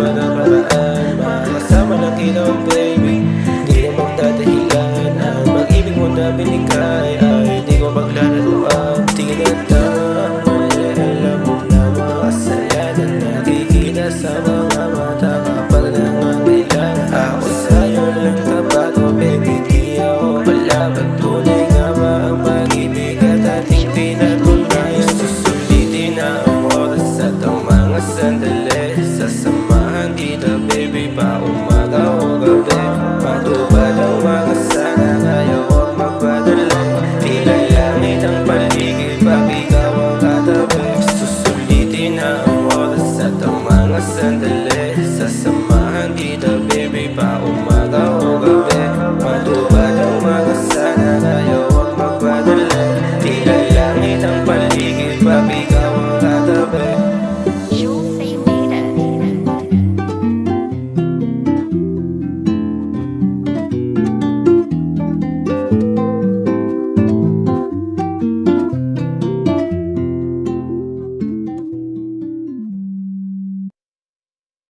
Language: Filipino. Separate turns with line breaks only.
naman ang paraan. Makakasama lang kita baby, di na magdadahilan. Ang pag-ibig mo na binigay ay di ko maglalaruan. Di na tama ang mali, alam mo na mga kasalanan. Nakikita sa mga mata kapag nangangailangan. Ako sa'yo lang tapat, oh baby, di ako palaban. Tunay nga ba ang pag-ibig at ating pinatunayan? Susulitin na ang oras at ang mga sandali. Sasamahan kita baby pa umaga o gabi. Matupad ang mga sana, kaya huwag magpadala. Tila langit ang paligid pag ikaw ang katabi. Susulitin na ang oras at ang mga sandali. Sasamahan